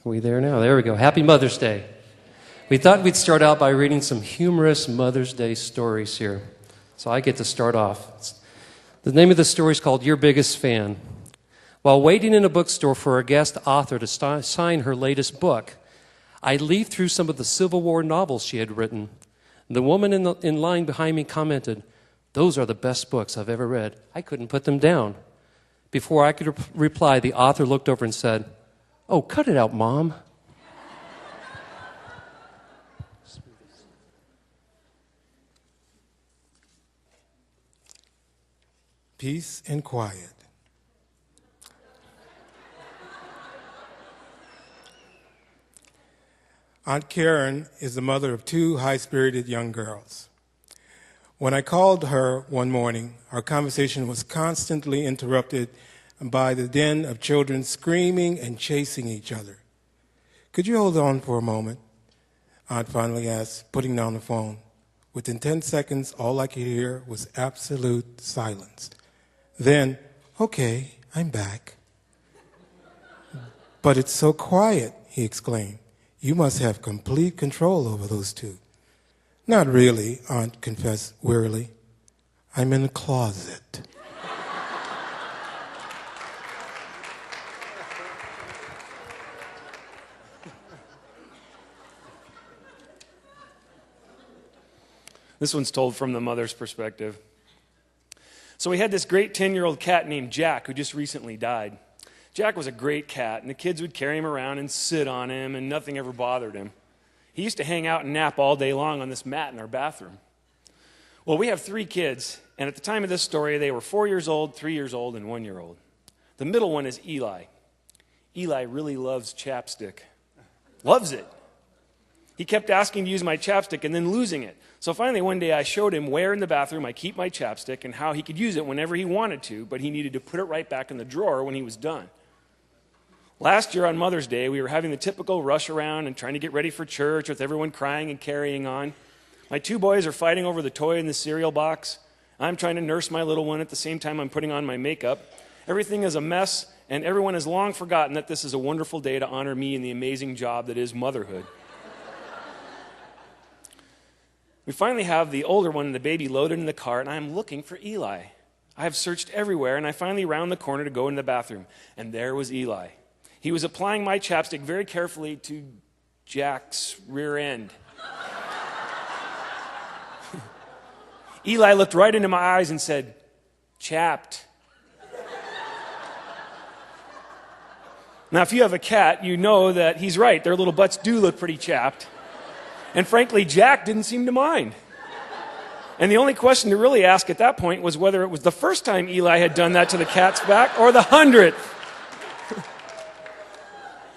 Are we there now? There we go. Happy Mother's Day. We thought we'd start out by reading some humorous Mother's Day stories here. So I get to start off. The name of the story is called Your Biggest Fan. While waiting in a bookstore for a guest author to sign her latest book, I leafed through some of the Civil War novels she had written. The woman in line behind me commented, "Those are the best books I've ever read." I couldn't put them down. Before I could reply, the author looked over and said, "Oh, cut it out, Mom." Peace and quiet. Aunt Karen is the mother of two high-spirited young girls. When I called her one morning, our conversation was constantly interrupted by the din of children screaming and chasing each other. "Could you hold on for a moment?" Aunt finally asked, putting down the phone. Within 10 seconds, all I could hear was absolute silence. Then, "Okay, I'm back." "But it's so quiet," he exclaimed. "You must have complete control over those two." "Not really," Aunt confessed wearily. "I'm in the closet." This one's told from the mother's perspective. So we had this great 10-year-old cat named Jack who just recently died. Jack was a great cat, and the kids would carry him around and sit on him, and nothing ever bothered him. He used to hang out and nap all day long on this mat in our bathroom. Well, we have 3 kids, and at the time of this story, they were 4 years old, 3 years old, and 1 year old. The middle one is Eli. Eli really loves chapstick. Loves it. He kept asking to use my chapstick and then losing it. So finally one day I showed him where in the bathroom I keep my chapstick and how he could use it whenever he wanted to, but he needed to put it right back in the drawer when he was done. Last year on Mother's Day, we were having the typical rush around and trying to get ready for church with everyone crying and carrying on. My 2 boys are fighting over the toy in the cereal box. I'm trying to nurse my little one at the same time I'm putting on my makeup. Everything is a mess, and everyone has long forgotten that this is a wonderful day to honor me and the amazing job that is motherhood. We finally have the older one and the baby loaded in the car, and I'm looking for Eli. I have searched everywhere, and I finally round the corner to go in the bathroom, and there was Eli. He was applying my chapstick very carefully to Jack's rear end. Eli looked right into my eyes and said, "Chapped." Now, if you have a cat, you know that he's right. Their little butts do look pretty chapped. And frankly, Jack didn't seem to mind. And the only question to really ask at that point was whether it was the first time Eli had done that to the cat's back or the 100th.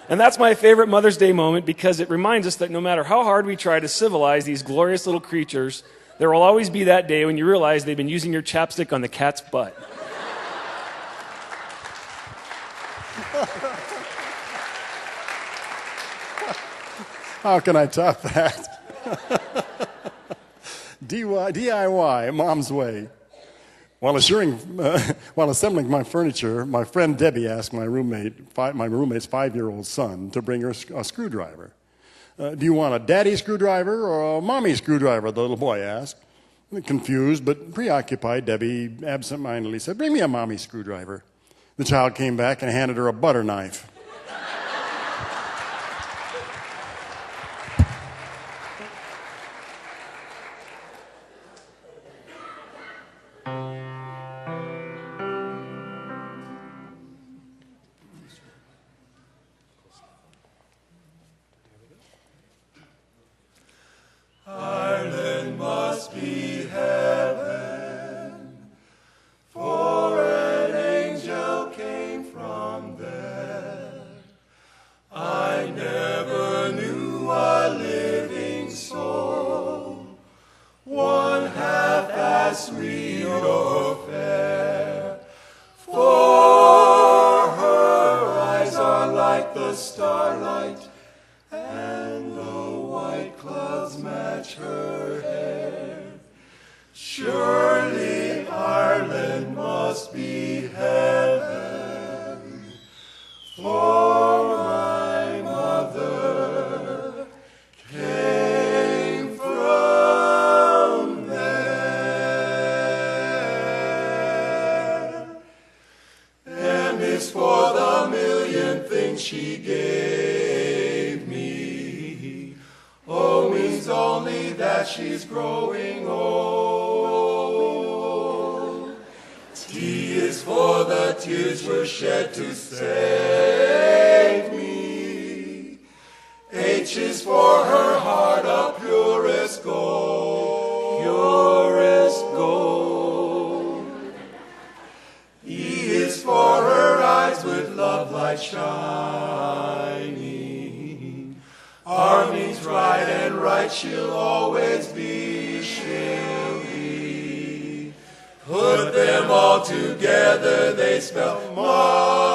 And that's my favorite Mother's Day moment because it reminds us that no matter how hard we try to civilize these glorious little creatures, there will always be that day when you realize they've been using your chapstick on the cat's butt. How can I top that? DIY, Mom's way. While assembling my furniture, my friend Debbie asked my roommate's 5-year-old son to bring her a screwdriver. "Do you want a daddy screwdriver or a mommy screwdriver?" the little boy asked. Confused but preoccupied, Debbie absentmindedly said, "Bring me a mommy screwdriver." The child came back and handed her a butter knife. M is for the million things she gave me. O means only that she's growing old. T is for the tears were shed to save me. H is for her heart of purest gold. Purest gold. E is for her eyes with love light shining. R means right, and right she'll always be, she'll be. Put them all together, they spell mother.